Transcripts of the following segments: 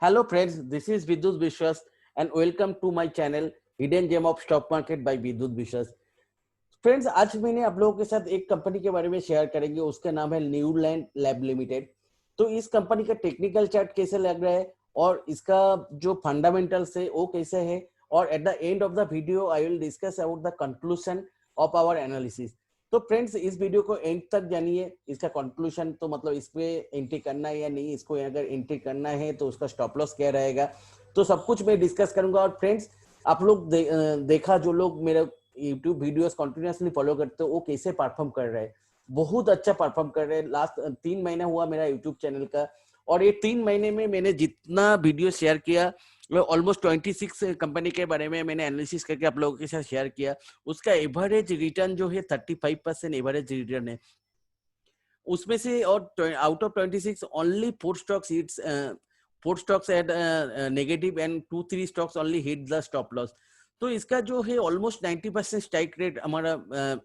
Hello friends, this is Vidyut Vishwas and welcome to my channel Hidden Gem of Stock Market by Vidyut Vishwas. Friends, आज मैंने आप लोगों के साथ एक कंपनी के बारे में शेयर करेंगे, उसका नाम है न्यूलैंड लैब लिमिटेड। तो इस कंपनी का टेक्निकल चार्ट कैसे लग रहा है और इसका जो फंडामेंटल्स है वो कैसे है, और at the end of the video I will discuss about the conclusion of our analysis. तो फ्रेंड्स, इस वीडियो को एंड तक जानिए। इसका कंक्लूजन तो मतलब इस पे एंट्री करना है या नहीं, इसको अगर एंट्री करना है तो उसका स्टॉप लॉस क्या रहेगा, तो सब कुछ मैं डिस्कस करूंगा। और फ्रेंड्स, आप लोग देखा जो लोग मेरे YouTube वीडियोस कंटिन्यूअसली फॉलो करते हो वो कैसे परफॉर्म कर रहे हैं, बहुत अच्छा परफॉर्म कर रहे हैं। लास्ट 3 महीना हुआ मेरा YouTube चैनल का, और ये 3 महीने में मैंने जितना वीडियो शेयर किया, ऑलमोस्ट 26 कंपनी के बारे में मैंने एनालिसिस करके आप लोगों के साथ शेयर किया। उसका एवरेज रिटर्न जो है 35% एवरेज रिटर्न है उसमें से। और out of 26 only 4 stocks eight negative and 2-3 stocks only hit the stop loss. तो इसका जो है ऑलमोस्ट 90% स्ट्राइक रेट हमारा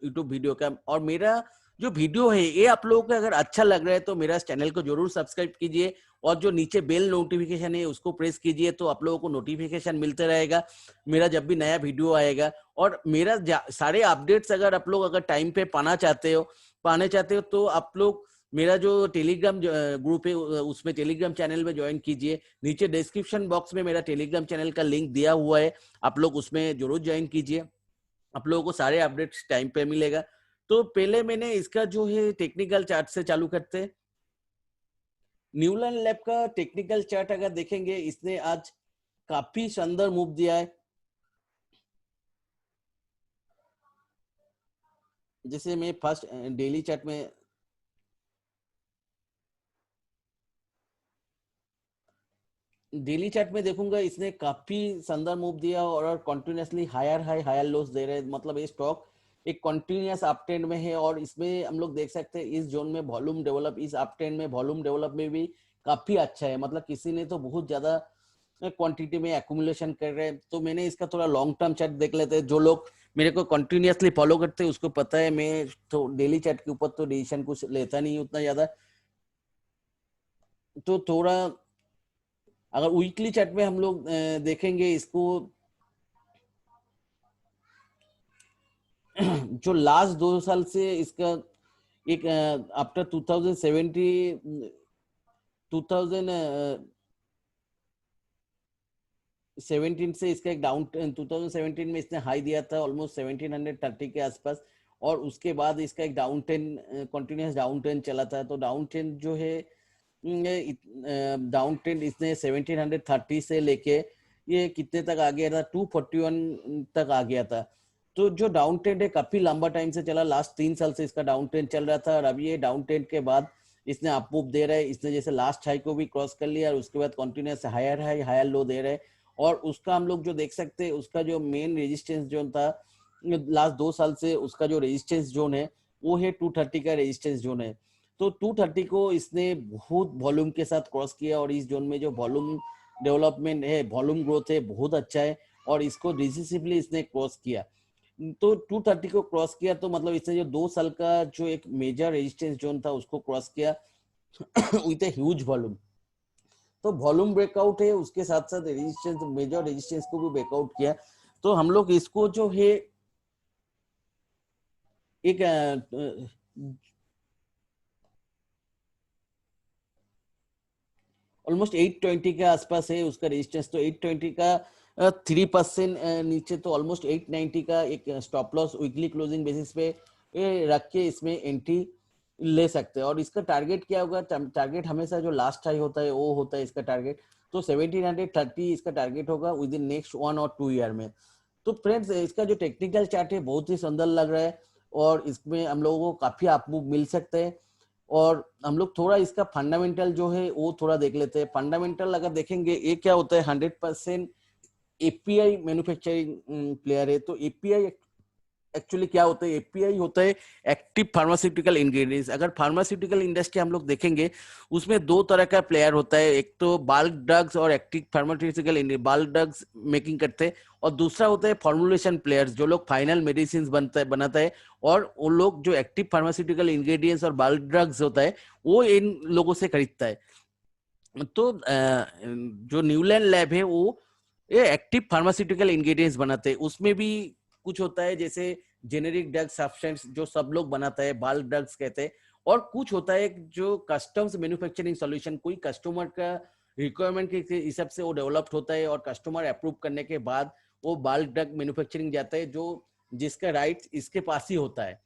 यूट्यूब वीडियो का। और मेरा जो वीडियो है ये आप लोगों को अगर अच्छा लग रहा है तो मेरा चैनल को जरूर सब्सक्राइब कीजिए, और जो नीचे बेल नोटिफिकेशन है उसको प्रेस कीजिए, तो आप लोगों को नोटिफिकेशन मिलते रहेगा मेरा जब भी नया वीडियो आएगा। और मेरा सारे अपडेट्स अगर टाइम पे पाना चाहते हो तो आप लोग मेरा जो टेलीग्राम ग्रुप है उसमें टेलीग्राम चैनल में ज्वाइन कीजिए। नीचे डिस्क्रिप्शन बॉक्स में मेरा टेलीग्राम चैनल का लिंक दिया हुआ है, आप लोग उसमें जरूर ज्वाइन कीजिए, आप लोगों को सारे अपडेट्स टाइम पे मिलेगा। तो पहले मैंने इसका जो है टेक्निकल चार्ट से चालू करते हैं। न्यूलैंड लैब का टेक्निकल चार्ट अगर देखेंगे, इसने आज काफी शानदार मूव दिया है। जैसे मैं फर्स्ट डेली चार्ट में देखूंगा, इसने काफी शानदार मूव दिया और continuously higher high higher lows दे रहे हैं। मतलब ये स्टॉक एक कंटिन्यूअस अप ट्रेंड में है, और इसमें हम लोग देख सकते हैं इस जोन में वॉल्यूम डेवलप, इस अप ट्रेंड में वॉल्यूम डेवलप में भी काफी अच्छा है। मतलब किसी ने तो बहुत ज्यादा क्वांटिटी में एक्यूमुलेशन कर रहे हैं। तो मैंने इसका थोड़ा लॉन्ग टर्म चार्ट देख लेते हैं। जो लोग मेरे को कंटिन्यूअसली फॉलो करते हैं उसको पता है मैं तो डेली चार्ट के ऊपर तो डिसीजन कुछ लेता नहीं उतना ज्यादा। तो थोड़ा अगर वीकली चार्ट में हम लोग देखेंगे इसको, जो लास्ट 2 साल से इसका एक आफ्टर 2017 से इसका एक डाउन 2017 में इसने हाई दिया था ऑलमोस्ट 1730 के आसपास, और उसके बाद इसका एक down trend continuous down trend चला था। तो डाउन ट्रेंड जो है डाउन ट्रेंड इसने 1730 से लेके ये कितने तक आ गया था, 241 तक आ गया था। तो जो डाउन ट्रेंड है काफी लंबा टाइम से चला, लास्ट 3 साल से इसका डाउन ट्रेंड चल रहा था। और अभी ये डाउन ट्रेंड के बाद इसने अप मूव दे रहा है। इसने जैसे लास्ट हाई को भी क्रॉस कर लिया और उसके बाद continuous higher high higher low दे रहे हैं। और उसका हम लोग जो देख सकते हैं, उसका जो मेन रेजिस्टेंस जोन था लास्ट 2 साल से, उसका जो रेजिस्टेंस जोन है वो है 230 का रेजिस्टेंस जोन है। तो 230 को इसने बहुत वॉल्यूम के साथ क्रॉस किया, और इस जोन में जो वॉल्यूम डेवलपमेंट है, वॉल्यूम ग्रोथ है, बहुत अच्छा है, और इसको डिसिसिवली इसने क्रॉस किया। तो 230 को क्रॉस किया तो मतलब इसने जो 2 साल का जो एक मेजर रेजिस्टेंस जोन था उसको क्रॉस किया विथ ए ह्यूज वॉल्यूम। तो वॉल्यूम ब्रेकआउट है, उसके साथ साथ रेजिस्टेंस, मेजर रेजिस्टेंस को भी ब्रेकआउट किया। तो हम लोग इसको जो है एक ऑलमोस्ट 820 के आसपास है उसका रेजिस्टेंस। तो 820 का 3% नीचे, तो ऑलमोस्ट 890 का एक stop loss weekly closing basis पे रख के इसमें एंट्री ले सकते हैं। और इसका टारगेट क्या होगा, टारगेट हमेशा जो लास्ट हाई होता है वो होता है इसका टारगेट। तो 1730 इसका टारगेट होगा विद इन नेक्स्ट 1 और 2 ईयर में। तो फ्रेंड्स, इसका जो टेक्निकल चार्ट है बहुत ही सुंदर लग रहा है, और इसमें हम लोगों को काफी अप मूव मिल सकते हैं। और हम लोग थोड़ा इसका फंडामेंटल जो है वो थोड़ा देख लेते हैं। फंडामेंटल अगर देखेंगे, ये क्या होता है, 100% एपीआई मैन्युफैक्चरिंग प्लेयर है। तो एपीआई एक्चुअली क्या होता है, एपीआई होता है एक्टिव फार्मास्यूटिकल इंग्रेडिएंट्स। अगर फार्मास्यूटिकल इंडस्ट्री हम लोग देखेंगे उसमें 2 तरह का प्लेयर होता है, एक तो बल्क ड्रग्स और active pharmaceutical bulk drugs making करते हैं, और दूसरा होता है फॉर्मुलेशन प्लेयर्स, जो लोग फाइनल मेडिसिन बनाता है। और वो लोग जो एक्टिव फार्मास्यूटिकल इंग्रेडिएंट्स और बल्क ड्रग्स होता है वो इन लोगों से खरीदता है। तो जो न्यूलैंड लैब है वो ये एक्टिव फार्मास्यूटिकल इंग्रेडिएंट्स बनाते हैं। उसमें भी कुछ होता है जैसे जेनेरिक ड्रग सब्सटेंस जो सब लोग बनाता है, बल्क ड्रग्स कहते हैं, और कुछ होता है जो कस्टम्स मैन्युफैक्चरिंग सॉल्यूशन, कोई कस्टमर का रिक्वायरमेंट के हिसाब से वो डेवलप्ड होता है और कस्टमर अप्रूव करने के बाद वो बल्क ड्रग मैन्युफैक्चरिंग जाता है, जो जिसका राइट इसके पास ही होता है।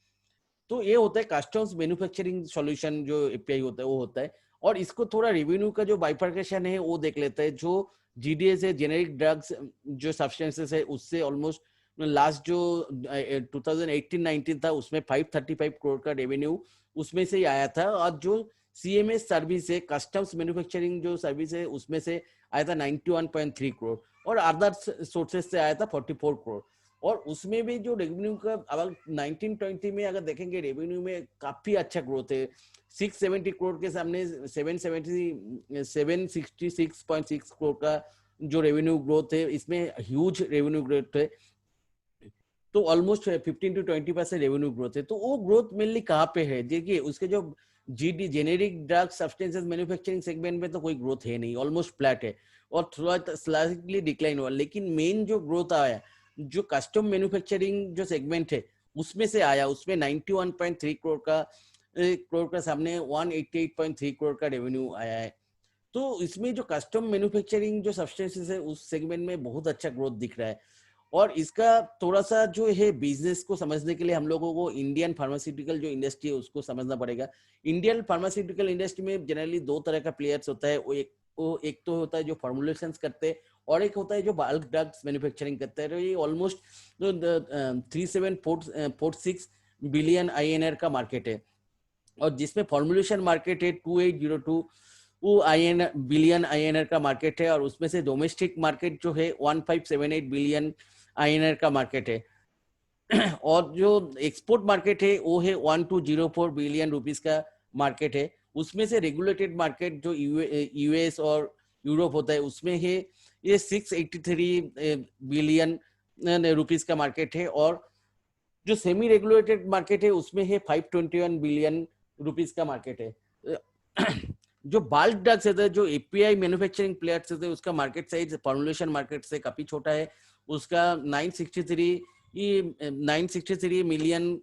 तो ये होता है कस्टम्स मैन्युफैक्चरिंग सॉल्यूशन, जो एपीआई होता है वो होता है। और इसको थोड़ा रेवेन्यू का जो बाइफर्केशन है वो देख लेता है। जो जीडीएस है, जेनेरिक ड्रग्स जो सब्सटेंसेस है, उससे ऑलमोस्ट लास्ट जो 2018-19 था उसमें 535 करोड़ का रेवेन्यू उसमें से ही आया था। और जो सीएमएस सर्विस है, कस्टम्स मैन्युफैक्चरिंग जो सर्विस है, उसमें से आया था 91.3 करोड़, और अदर सोर्सेज से आया था 44 करोड़। और उसमें भी जो रेवेन्यू का अगर 1920 में अगर देखेंगे, रेवेन्यू में काफी अच्छा ग्रोथ है। 670 करोड़ के सामने 766.6 करोड़ का जो रेवेन्यू ग्रोथ है, इसमें ह्यूज रेवेन्यू ग्रोथ है। तो ऑलमोस्ट 15 to 20% रेवेन्यू ग्रोथ है। तो वो ग्रोथ मेनली कहाँ पे है? देखिए उसके जो GD generic drug substances manufacturing segment में तो कोई ग्रोथ है नहीं, ऑलमोस्ट फ्लैट है और थोड़ा स्लाइटली डिक्लाइन हुआ। लेकिन मेन जो ग्रोथ आया जो कस्टम मैन्युफैक्चरिंग जो सेगमेंट है उसमें से आया, उसमें 91.3 करोड़ का सामने 188.3 करोड़ का रेवेन्यू आया है। तो इसमें जो कस्टम मैन्युफैक्चरिंग जो सब्सटेंसेस है उस सेगमेंट में बहुत अच्छा ग्रोथ दिख रहा है। और इसका थोड़ा सा जो है बिजनेस को समझने के लिए हम लोगों को इंडियन फार्मास्यूटिकल जो इंडस्ट्री है उसको समझना पड़ेगा। इंडियन फार्मास्यूटिकल इंडस्ट्री में जनरली दो तरह का प्लेयर्स होता है। वो एक तो होता है जो फॉर्मुलेशंस करते हैं, और एक होता है जो बल्क ड्रग्स मैन्युफैक्चरिंग करते हैं। तो ये ऑलमोस्ट 3746 बिलियन INR का मार्केट है, और जिसमें फॉर्मुलेशन मार्केट है 2802 वो बिलियन INR का मार्केट है, और उसमें से डोमेस्टिक मार्केट जो है 1578 बिलियन INR का मार्केट है। और जो एक्सपोर्ट मार्केट है वो है 1204 बिलियन रुपीस का मार्केट है। उसमें से रेगुलेटेड मार्केट जो यूएस और यूरोप होता है उसमें है ये 683 बिलियन रुपीस का मार्केट है। और जो सेमी रेगुलेटेड मार्केट है उसमें है 521 बिलियन रुपीस का मार्केट है। जो बल्क ड्रग्स है, जो एपीआई मैन्युफैक्चरिंग प्लेयर्स है, उसका मार्केट साइज फॉर्मुलेशन मार्केट से काफी छोटा है। उसका 963 मिलियन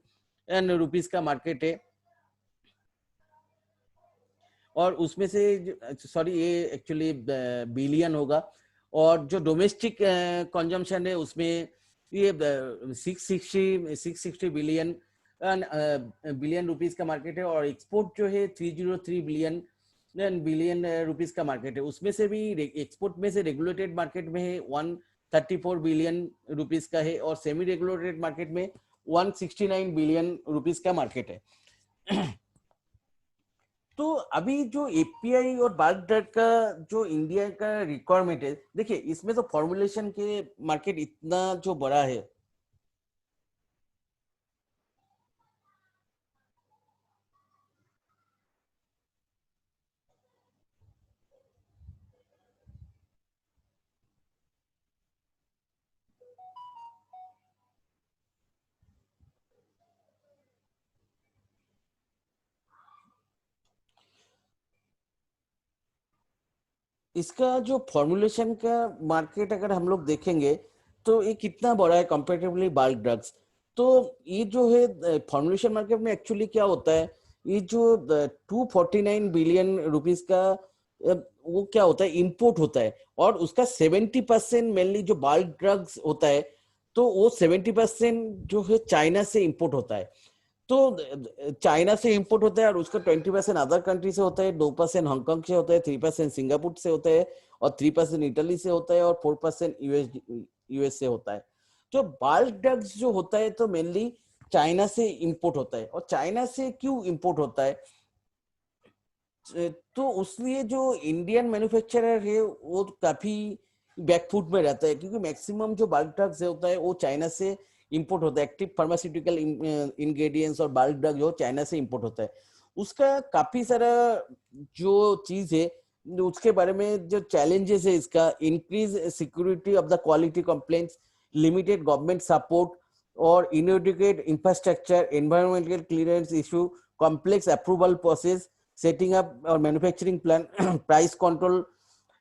रुपीस का मार्केट है। और उसमें से सॉरी ये एक्चुअली बिलियन होगा। और जो डोमेस्टिक कंजम्पशन है उसमें ये 660 बिलियन रुपीस का मार्केट है। और एक्सपोर्ट जो है 303 बिलियन रुपीस का मार्केट है। उसमें से भी एक्सपोर्ट में से रेगुलेटेड मार्केट में है 134 बिलियन रुपीस का है, और सेमी रेगुलेटेड मार्केट में 169 बिलियन रुपीस का मार्केट है। तो अभी जो एपीआई और बल्क ड्रग का जो इंडिया का रिक्वायरमेंट है, देखिए इसमें तो फॉर्मुलेशन के मार्केट इतना जो बड़ा है। इसका जो फॉर्मुलेशन का मार्केट अगर हम लोग देखेंगे तो ये कितना बड़ा है कंपेरेटिवली बल्क ड्रग्स। तो ये जो है फॉर्मुलेशन मार्केट में एक्चुअली क्या होता है, ये जो 249 बिलियन रुपीस का वो क्या होता है, इंपोर्ट होता है। और उसका 70% मेनली जो बल्क ड्रग्स होता है, तो वो 70% जो है चाइना से इंपोर्ट होता है। तो चाइना से इंपोर्ट होता है, और उसका 20% अदर कंट्री से होता है, 2% हांगकांग से होता है, 3% सिंगापुर से होता है, और 3% इटली से होता है, और 4% यूएस से होता है। तो बल्क ड्रग्स जो होता है तो मेनली चाइना से इंपोर्ट होता है। और चाइना से क्यों इंपोर्ट होता है, तो उसलिए जो इंडियन मैन्युफैक्चरर है वो काफी बैकफुट में रहता है, क्योंकि मैक्सिमम जो बल्क ड्रग्स होता है वो चाइना से इंपोर्ट होता है। एक्टिव फार्मास्यूटिकल इंग्रेडिएंट्स और बल्क ड्रग जो चाइना से इंपोर्ट होता है, उसका काफी सारा जो चीज है उसके बारे में जो चैलेंजेस है, इसका increase security of the quality complaints, limited government support, और inadequate infrastructure, environmental clearance issue, complex approval process, setting up or manufacturing plant, price control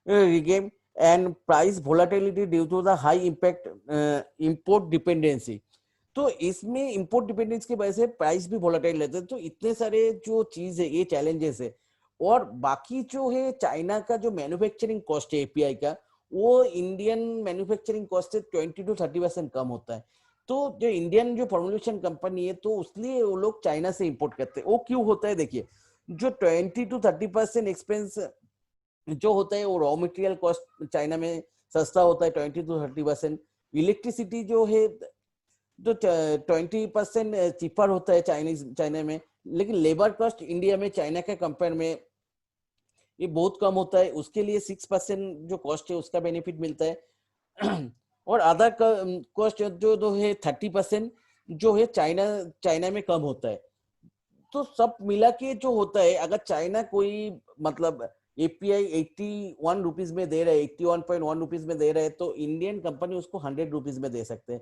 regime, and price volatility due to the high impact import dependency. तो इसमें import dependence की वजह से price भी volatile रहते हैं। तो इतने सारे जो चीज है, ये चैलेंजेस है। और बाकी जो है चाइना का जो मैन्युफैक्चरिंग कॉस्ट है एपीआई का, वो इंडियन मैन्युफैक्चरिंग कॉस्ट से 20 to 30% कम होता है। तो जो इंडियन जो फॉर्मुलेशन कंपनी है, तो उसलिए वो लोग चाइना से इंपोर्ट करते हैं। वो क्यों होता है, देखिए, जो 20 to 30% एक्सपेंस जो होता है, वो रॉ मटेरियल कॉस्ट चाइना में सस्ता होता है 20 to 30%। इलेक्ट्रिसिटी जो है तो 20% चीपर होता है चाइना में। लेकिन लेबर कॉस्ट इंडिया में चाइना के कंपेयर में ये बहुत कम होता है। उसके लिए 6% जो कॉस्ट है उसका बेनिफिट मिलता है। और अदर कॉस्ट जो है 30% जो है चाइना में कम होता है। तो सब मिला के जो होता है, अगर चाइना कोई मतलब एपीआई 81 रुपीज में दे रहा है, 81.1 रुपीज में दे रहा है, तो इंडियन कंपनी उसको 100 रुपीज में दे सकते हैं।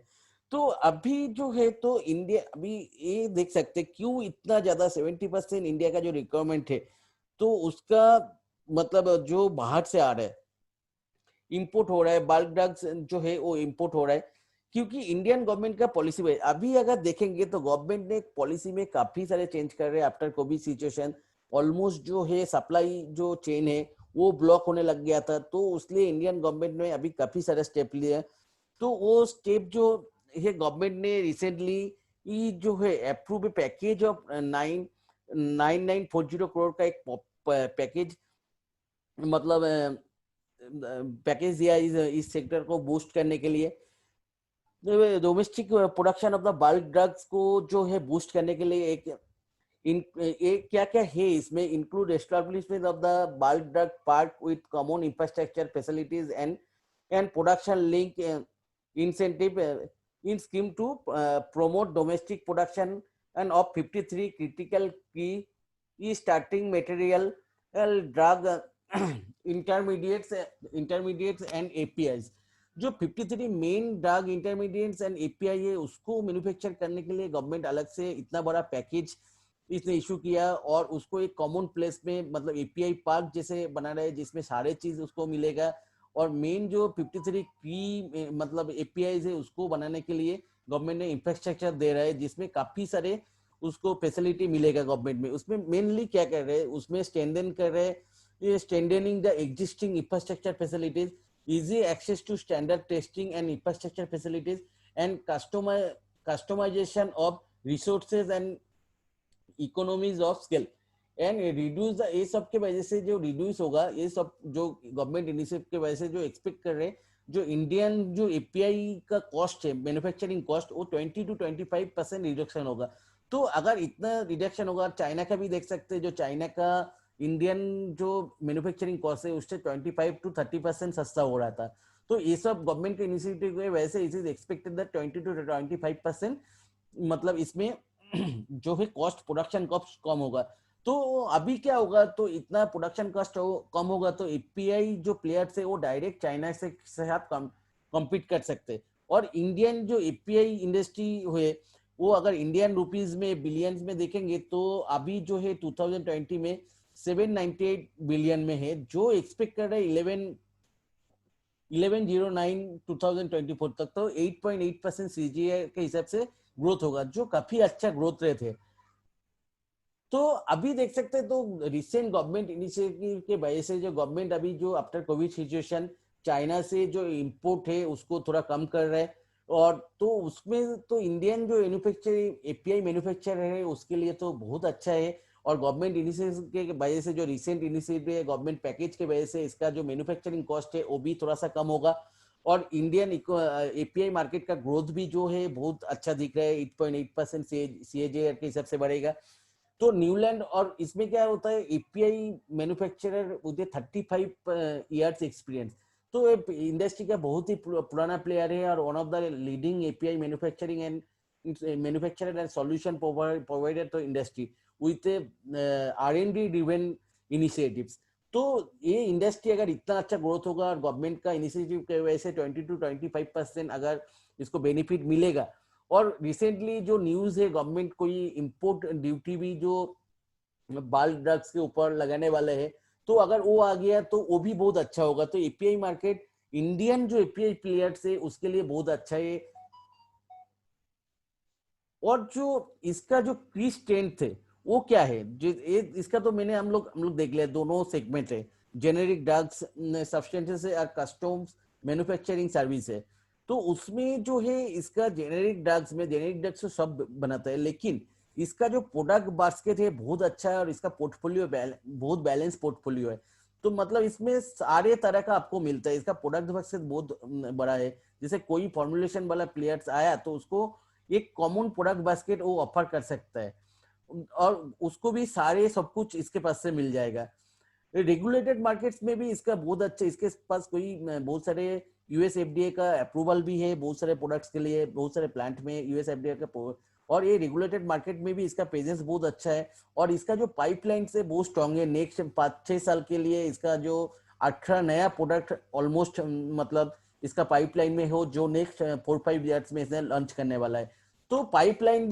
तो अभी जो है तो इंडिया अभी ये देख सकते हैं क्यों इतना ज्यादा 70% इंडिया का जो रिक्वायरमेंट है, तो उसका मतलब जो बाहर से आ रहा है, इंपोर्ट हो रहा है, बल्क ड्रग्स जो है वो इंपोर्ट हो रहा है, क्योंकि इंडियन गवर्नमेंट का पॉलिसी है। अभी अगर देखेंगे तो गवर्नमेंट ने पॉलिसी में काफी सारे चेंज कर रहे हैं आफ्टर कोविड सिचुएशन। ऑलमोस्ट जो है सप्लाई जो चेन है वो ब्लॉक होने लग गया था, तो इसलिए इंडियन गवर्नमेंट ने अभी काफी सारे स्टेप लिए हैं। तो वो स्टेप जो है गवर्नमेंट ने रिसेंटली ये जो है अप्रूव पैकेज ऑफ 9940 करोड़ का एक पैकेज मतलब पैकेज दिया इस सेक्टर को बूस्ट करने के लिए। Domestic production of the bulk drugs को जो है बूस्ट करने के लिए एक क्या क्या है इसमें, include establishment of the bulk drug park with common infrastructure facilities and production link incentive in scheme to promote domestic production and of 53 critical key starting material drug intermediates and APIs। जो 53 main drug intermediates and API है, उसको manufacture करने के लिए government अलग से इतना बड़ा पैकेज इसने इशू किया, और उसको एक कॉमन प्लेस में मतलब एपीआई पार्क जैसे बना रहा है, जिसमें सारे चीज उसको मिलेगा। और मेन जो 53 की मतलब एपीआई है उसको बनाने के लिए गवर्नमेंट ने इंफ्रास्ट्रक्चर दे रहा है, जिसमें काफी सारे उसको फैसिलिटी मिलेगा गवर्नमेंट में। उसमें मेनली क्या कर रहे हैं, उसमें स्ट्रेंथन कर रहे हैं, strengthening the existing infrastructure facilities, easy access to standard testing and infrastructure facilities, and customization of resources and economies of scale, and reduce the ये सब के वजह से जो रिड्यूस होगा, ये सब जो गवर्नमेंट इनिशिएटिव के वजह से जो एक्सपेक्ट कर रहे हैं, जो इंडियन जो एपीआई का कॉस्ट है मैन्युफैक्चरिंग कॉस्ट, वो 20 to 25% रिडक्शन होगा। तो अगर इतना रिडक्शन होगा, चाइना का भी देख सकते हैं, जो चाइना का इंडियन जो मैन्युफैक्चरिंग कॉस्ट है उससे 25 to 30% सस्ता हो रहा था। तो ये सब गवर्नमेंट के इनिशिएटिव है, वैसे it is expected that 20 to 25% मतलब इसमें जो है कॉस्ट प्रोडक्शन कॉस्ट कम होगा। तो अभी क्या होगा, तो इतना प्रोडक्शन कॉस्ट कम होगा तो एपीआई जो प्लेयर्स है वो डायरेक्ट चाइना से साथ कम्पीट कर सकते हैं। और इंडियन जो एपीआई इंडस्ट्री हुए, वो अगर इंडियन रुपीज में बिलियंस में देखेंगे, तो अभी जो है 2020 में 798 बिलियन में है, जो एक्सपेक्ट कर रहे हैं 1109 2024 तक, तो 8.8% सीजीआई के हिसाब से ग्रोथ होगा, जो काफी अच्छा ग्रोथ रेट है। तो अभी देख सकते हैं, तो रिसेंट गवर्नमेंट इनिशिएटिव के वजह से जो गवर्नमेंट अभी जो आफ्टर कोविड सिचुएशन चाइना से जो इंपोर्ट है उसको थोड़ा कम कर रहा है, और तो उसमें तो इंडियन जो मैन्युफैक्चरिंग एपीआई मैन्युफैक्चर है उसके लिए तो बहुत अच्छा है। और गवर्नमेंट इनिशिएटिव के वजह से जो रिसेंट इनिशिएटिव है गवर्नमेंट पैकेज के वजह से इसका जो मैन्युफैक्चरिंग कॉस्ट है वो भी थोड़ा सा कम होगा। और इंडियन एपीआई मार्केट का ग्रोथ भी जो है बहुत अच्छा दिख रहा है, 8.8% सीएजीआर के हिसाब से बढ़ेगा। तो न्यूलैंड, और इसमें क्या होता है, API manufacturer with 35 years experience, तो इंडस्ट्री का बहुत ही पुराना प्लेयर है, और one of the leading API manufacturing and manufacturer and solution provider to industry with R&D driven initiatives. तो ये इंडस्ट्री अगर इतना अच्छा ग्रोथ होगा और गवर्नमेंट का इनिशिएटिव की वजह से 20 to 25% अगर इसको बेनिफिट मिलेगा। और रिसेंटली जो न्यूज है, गवर्नमेंट कोई इंपोर्ट ड्यूटी भी जो बाल ड्रग्स के ऊपर लगाने वाले हैं, तो अगर वो आ गया तो वो भी बहुत अच्छा होगा। तो एपीआई मार्केट इंडियन जो एपीआई प्लेयर्स है उसके लिए बहुत अच्छा है। और जो इसका जो की स्ट्रेंथ है वो क्या है, जो इसका तो मैंने हम लोग देख लिया, दोनों सेगमेंट है, जेनेरिक ड्रग्स सब्सटेंसेस है और कस्टम्स मैन्युफैक्चरिंग सर्विस है। तो उसमें जो है इसका जेनेरिक ड्रग्स में, जेनेरिक ड्रग्स तो सब बनाता है, लेकिन इसका जो प्रोडक्ट बास्केट है बहुत अच्छा है और इसका पोर्टफोलियो बहुत बैलेंस पोर्टफोलियो है। तो मतलब इसमें सारे तरह का आपको मिलता है, इसका प्रोडक्ट बास्केट बहुत बड़ा है। जैसे कोई फॉर्मुलेशन वाला प्लेयर्स आया तो उसको एक कॉमन प्रोडक्ट बास्केट वो ऑफर कर सकता है और उसको भी सारे सब कुछ इसके पास से मिल जाएगा। रेगुलेटेड मार्केट्स में भी इसका बहुत अच्छा, इसके पास कोई बहुत सारे यूएस एफडीए का अप्रूवल भी है बहुत सारे प्रोडक्ट्स के लिए, बहुत सारे प्लांट में यूएस एफडीए का, और ये रेगुलेटेड मार्केट में भी इसका प्रेजेंस बहुत अच्छा है। और इसका जो पाइपलाइन से बहुत स्ट्रांग है, नेक्स्ट 5-6 साल के लिए इसका जो 18 नया प्रोडक्ट ऑलमोस्ट मतलब इसका पाइपलाइन में हो, जो नेक्स्ट 4-5 ईयर्स में इसने लॉन्च करने वाला है। तो पाइपलाइन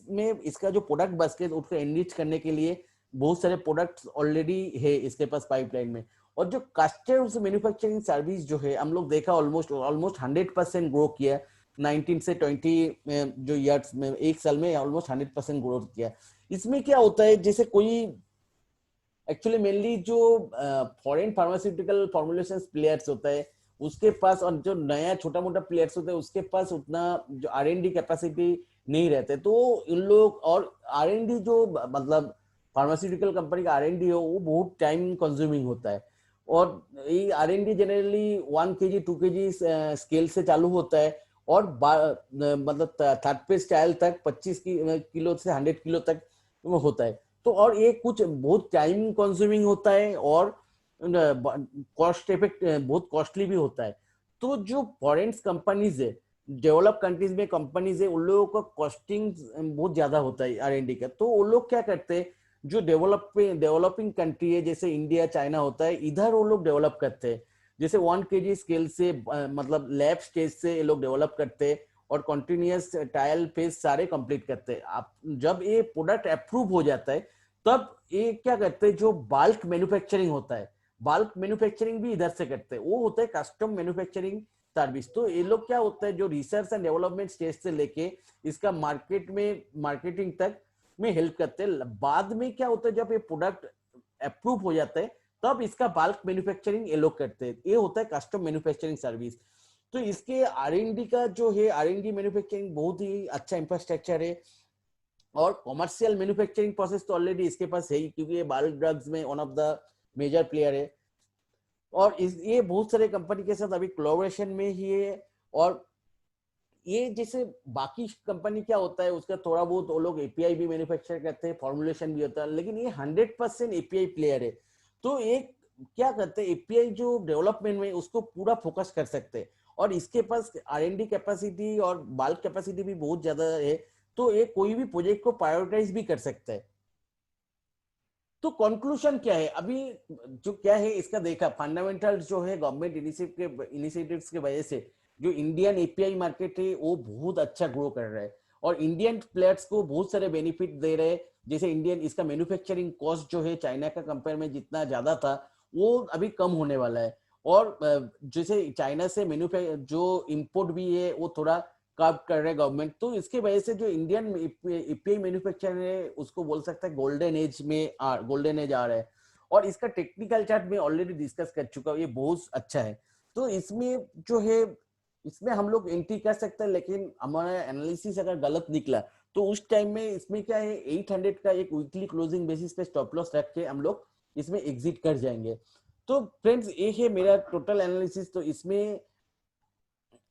में इसका जो प्रोडक्ट बास्केट उसको एनरिच करने के लिए बहुत सारे प्रोडक्ट्स ऑलरेडी है इसके पास पाइपलाइन में। और जो कस्टम्स मैन्युफैक्चरिंग सर्विस जो है हम लोग देखा ऑलमोस्ट 100% ग्रो किया 19 से 20 जो ईयर्स में, एक साल में ऑलमोस्ट 100% ग्रोथ किया। इसमें क्या होता है, जैसे कोई एक्चुअली मेनली जो फॉरेन फार्मास्यूटिकल फॉर्मुलेशन प्लेयर्स होता है उसके पास, और जो नया छोटा मोटा प्लेयर्स होते हैं उसके पास उतना जो आर-एन-डी कैपेसिटी नहीं रहते। तो इन लोग, और आर-एन-डी जो मतलब फार्मास्यूटिकल कंपनी का आर-एन-डी हो वो बहुत टाइम कंज्यूमिंग होता है। और ये R&D generally 1 kg 2 kg scale से चालू होता है और मतलब थर्ड फेज ट्रायल तक 25 किलो से 100 किलो तक होता है। तो और ये कुछ बहुत टाइम कंज्यूमिंग होता है और कॉस्ट इफेक्ट बहुत कॉस्टली भी होता है। तो जो फॉरेन कंपनीज है, डेवलप कंट्रीज में कंपनीज है, उन लोगों का कॉस्टिंग बहुत ज्यादा होता है आर-एन-डी का। तो वो लोग क्या करते हैं, जो डेवलपिंग कंट्री है जैसे इंडिया चाइना होता है, इधर वो लोग डेवलप करते हैं। जैसे 1 kg स्केल से मतलब लैब स्टेज से ये लोग डेवलप करते हैं और कंटिन्यूअस ट्रायल फेज सारे कंप्लीट करते हैं। आप जब ये प्रोडक्ट अप्रूव हो जाता है तब ये क्या करते हैं, जो बाल्क मैन्युफैक्चरिंग होता है, बाल्क मैन्युफैक्चरिंग भी इधर से करते हैं, वो होता है कस्टम मैन्युफैक्चरिंग सर्विस। तो ये लोग क्या होता है, जो रिसर्च एंड डेवलपमेंट स्टेज से लेके इसका मार्केट में मार्केटिंग तक में हेल्प करते हैं। बाद में क्या होता है, जब ये प्रोडक्ट अप्रूव हो जाता है तब इसका बाल्क मैन्युफैक्चरिंग ये लोग करते हैं, ये होता है कस्टम मैन्युफैक्चरिंग सर्विस। तो इसके आर-एन-डी का जो है, आर-एन-डी मैन्युफैक्चरिंग बहुत ही अच्छा इंफ्रास्ट्रक्चर है और कॉमर्शियल मैन्युफैक्चरिंग प्रोसेस तो ऑलरेडी इसके पास है ही, क्योंकि ये बाल्क ड्रग्स में one of the major player है। और ये बहुत सारे कंपनी के साथ अभी कोलैबोरेशन में ही है। और ये जैसे बाकी कंपनी क्या होता है, उसका थोड़ा बहुत वो लोग एपीआई भी मैन्युफैक्चर करते हैं, फॉर्मुलेशन भी होता है, लेकिन ये 100% एपीआई प्लेयर है। तो एक क्या करते हैं, एपीआई जो डेवलपमेंट में उसको पूरा फोकस कर सकते हैं और इसके पास आर-एन-डी कैपेसिटी और बाल्क कैपेसिटी भी बहुत ज्यादा है। तो ये कोई भी प्रोजेक्ट को प्रायोरिटाइज भी कर सकता है। तो कंक्लूजन क्या है अभी, जो क्या है इसका देखा, फंडामेंटल जो है गवर्नमेंट इनिशिएटिव्स के वजह से जो इंडियन एपीआई मार्केट है वो बहुत अच्छा ग्रो कर रहा है और इंडियन प्लेयर्स को बहुत सारे बेनिफिट दे रहे हैं। जैसे इंडियन इसका मैन्युफैक्चरिंग कॉस्ट जो है चाइना का कंपेयर में जितना ज्यादा था वो अभी कम होने वाला है। और जैसे चाइना से जो इंपोर्ट भी है वो थोड़ा कर्व कर रहे हैं गवर्नमेंट। तो इसके वजह से जो इंडियन एपीआई मैन्युफैक्चर है उसको बोल सकता है गोल्डन एज आ रहा है। और इसका टेक्निकल चार्ट में ऑलरेडी डिस्कस कर चुका हूँ, ये बहुत अच्छा है। तो इसमें जो है इसमें हम लोग एंट्री कर सकते हैं, लेकिन हमारा एनालिसिस अगर गलत निकला तो उस टाइम में इसमें क्या है 800 का एक वीकली क्लोजिंग बेसिस पे स्टॉप लॉस रख के हम लोग इसमें एग्जिट कर जाएंगे। तो फ्रेंड्स ये है मेरा टोटल एनालिसिस। तो इसमें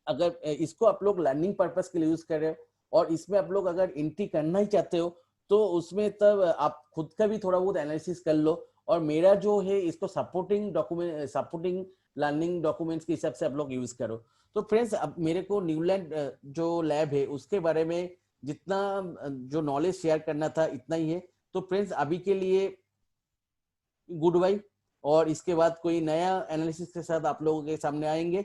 अगर इसको आप लोग लर्निंग पर्पस के लिए यूज कर रहे हो और इसमें आप लोग अगर एंट्री करना ही चाहते हो तो उसमें तब आप खुद का भी थोड़ा बहुत एनालिसिस कर लो और मेरा जो है इसको सपोर्टिंग लर्निंग डॉक्यूमेंट्स के हिसाब से आप लोग यूज करो। तो फ्रेंड्स अब मेरे को न्यूलैंड जो लैब है उसके बारे में जितना जो नॉलेज शेयर करना था इतना ही है। तो फ्रेंड्स अभी के लिए गुड बाय, और इसके बाद कोई नया एनालिसिस के साथ आप लोगों के सामने आएंगे।